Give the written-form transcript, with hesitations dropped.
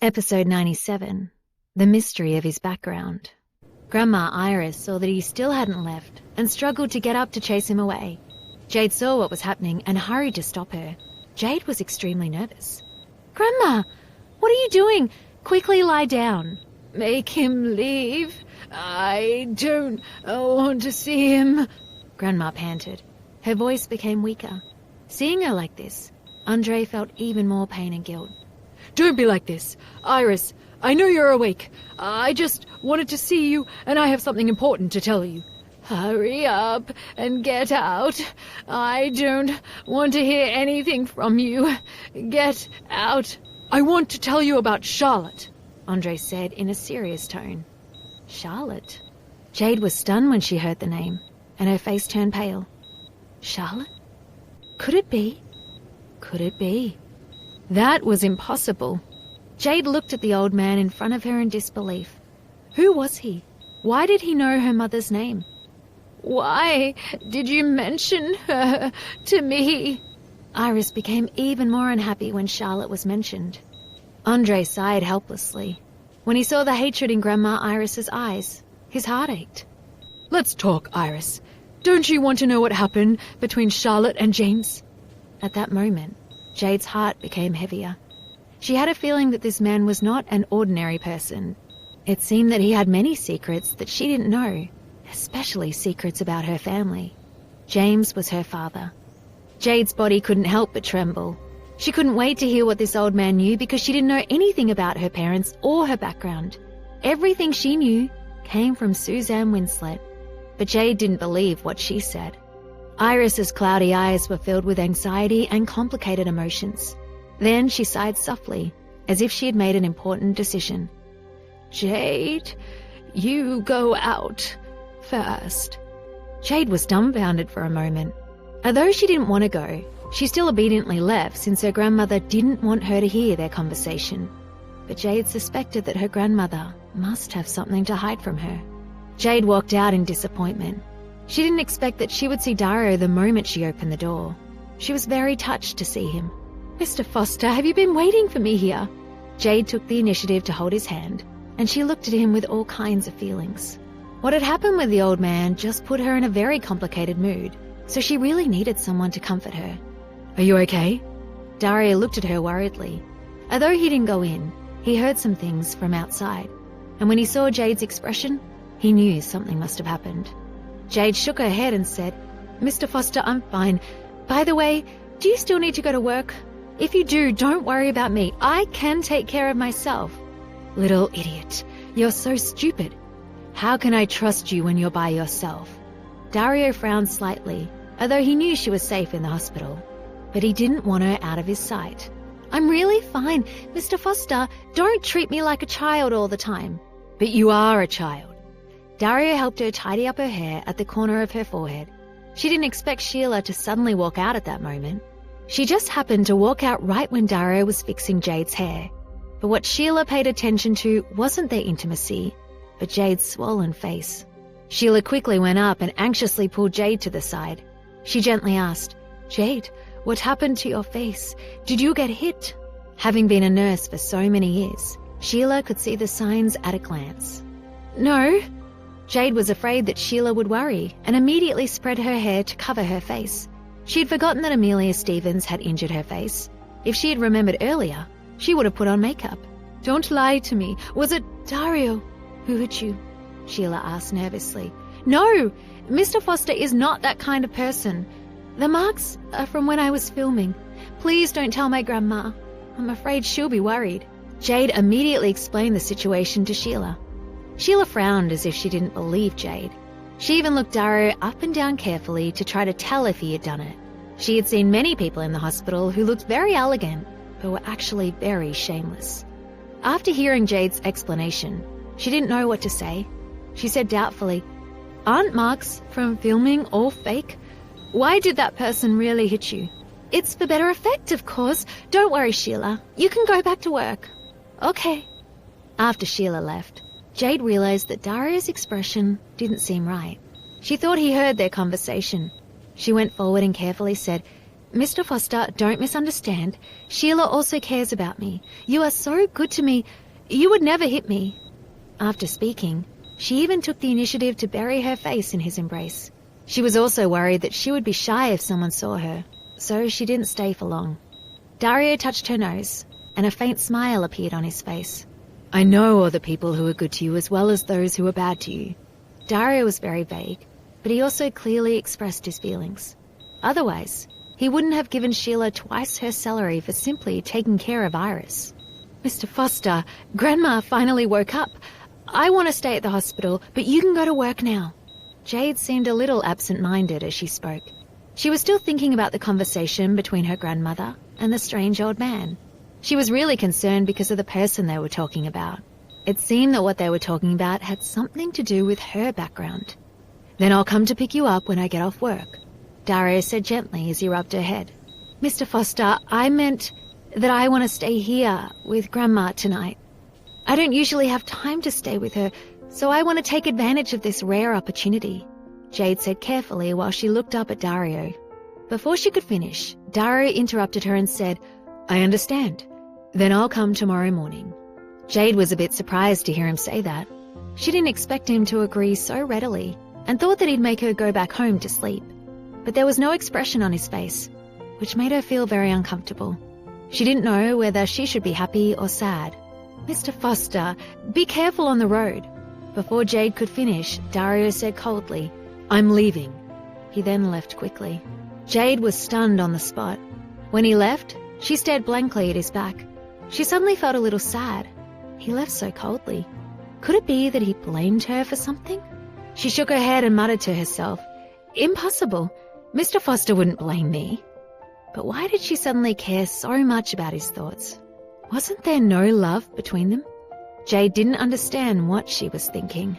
Episode 97. The Mystery of His Background. Grandma Iris saw that he still hadn't left and struggled to get up to chase him away. Jade saw what was happening and hurried to stop her. Jade was extremely nervous. "Grandma, what are you doing? Quickly lie down." "Make him leave. I don't want to see him," Grandma panted. Her voice became weaker. Seeing her like this, Andre felt even more pain and guilt. "Don't be like this. Iris, I know you're awake. I just wanted to see you, and I have something important to tell you. Hurry up and get out. I don't want to hear anything from you. Get out. I want to tell you about Charlotte," Andre said in a serious tone. Charlotte? Jade was stunned when she heard the name, and her face turned pale. Charlotte? Could it be? Could it be? That was impossible. Jade looked at the old man in front of her in disbelief. Who was he? Why did he know her mother's name? "Why did you mention her to me?" Iris became even more unhappy when Charlotte was mentioned. Andre sighed helplessly. When he saw the hatred in Grandma Iris's eyes, his heart ached. "Let's talk, Iris. Don't you want to know what happened between Charlotte and James?" At that moment, Jade's heart became heavier. She had a feeling that this man was not an ordinary person. It seemed that he had many secrets that she didn't know, especially secrets about her family. James was her father. Jade's body couldn't help but tremble. She couldn't wait to hear what this old man knew because she didn't know anything about her parents or her background. Everything she knew came from Suzanne Winslet. But Jade didn't believe what she said. Iris's cloudy eyes were filled with anxiety and complicated emotions. Then she sighed softly, as if she had made an important decision. "Jade, you go out first." Jade was dumbfounded for a moment. Although she didn't want to go, she still obediently left since her grandmother didn't want her to hear their conversation. But Jade suspected that her grandmother must have something to hide from her. Jade walked out in disappointment. She didn't expect that she would see Dario the moment she opened the door. She was very touched to see him. "Mr. Foster, have you been waiting for me here?" Jade took the initiative to hold his hand, and she looked at him with all kinds of feelings. What had happened with the old man just put her in a very complicated mood, so she really needed someone to comfort her. "Are you okay?" Dario looked at her worriedly. Although he didn't go in, he heard some things from outside, and when he saw Jade's expression, he knew something must have happened. Jade shook her head and said, "Mr. Foster, I'm fine. By the way, do you still need to go to work? If you do, don't worry about me. I can take care of myself." "Little idiot, you're so stupid. How can I trust you when you're by yourself?" Dario frowned slightly, although he knew she was safe in the hospital. But he didn't want her out of his sight. "I'm really fine. Mr. Foster, don't treat me like a child all the time." "But you are a child." Dario helped her tidy up her hair at the corner of her forehead. She didn't expect Sheila to suddenly walk out at that moment. She just happened to walk out right when Dario was fixing Jade's hair. But what Sheila paid attention to wasn't their intimacy, but Jade's swollen face. Sheila quickly went up and anxiously pulled Jade to the side. She gently asked, "Jade, what happened to your face? Did you get hit?" Having been a nurse for so many years, Sheila could see the signs at a glance. "No." Jade was afraid that Sheila would worry and immediately spread her hair to cover her face. She'd forgotten that Amelia Stevens had injured her face. If she had remembered earlier, she would have put on makeup. "Don't lie to me. Was it Dario who hit you?" Sheila asked nervously. "No, Mr. Foster is not that kind of person. The marks are from when I was filming. Please don't tell my grandma. I'm afraid she'll be worried." Jade immediately explained the situation to Sheila. Sheila frowned as if she didn't believe Jade. She even looked Dario up and down carefully to try to tell if he had done it. She had seen many people in the hospital who looked very elegant, but were actually very shameless. After hearing Jade's explanation, she didn't know what to say. She said doubtfully, "Aren't marks from filming all fake? Why did that person really hit you?" "It's for better effect, of course. Don't worry, Sheila. You can go back to work." "Okay." After Sheila left, Jade realized that Dario's expression didn't seem right. She thought he heard their conversation. She went forward and carefully said, Mr. Foster, don't misunderstand. Sheila also cares about me. You are so good to me. You would never hit me." After speaking, she even took the initiative to bury her face in his embrace. She was also worried that she would be shy if someone saw her, so she didn't stay for long. Dario touched her nose, and a faint smile appeared on his face. "I know all the people who are good to you as well as those who are bad to you." Dario was very vague, but he also clearly expressed his feelings. Otherwise, he wouldn't have given Sheila twice her salary for simply taking care of Iris. "Mr. Foster, Grandma finally woke up. I want to stay at the hospital, but you can go to work now." Jade seemed a little absent-minded as she spoke. She was still thinking about the conversation between her grandmother and the strange old man. She was really concerned because of the person they were talking about. It seemed that what they were talking about had something to do with her background. "Then I'll come to pick you up when I get off work," Dario said gently as he rubbed her head. "Mr. Foster, I meant that I want to stay here with Grandma tonight. I don't usually have time to stay with her, so I want to take advantage of this rare opportunity," Jade said carefully while she looked up at Dario. Before she could finish, Dario interrupted her and said, "I understand. Then I'll come tomorrow morning." Jade was a bit surprised to hear him say that. She didn't expect him to agree so readily and thought that he'd make her go back home to sleep. But there was no expression on his face, which made her feel very uncomfortable. She didn't know whether she should be happy or sad. "Mr. Foster, be careful on the road." Before Jade could finish, Dario said coldly, "I'm leaving." He then left quickly. Jade was stunned on the spot. When he left, she stared blankly at his back. She suddenly felt a little sad. He left so coldly. Could it be that he blamed her for something? She shook her head and muttered to herself, "Impossible. Mr. Foster wouldn't blame me." But why did she suddenly care so much about his thoughts? Wasn't there no love between them? Jade didn't understand what she was thinking.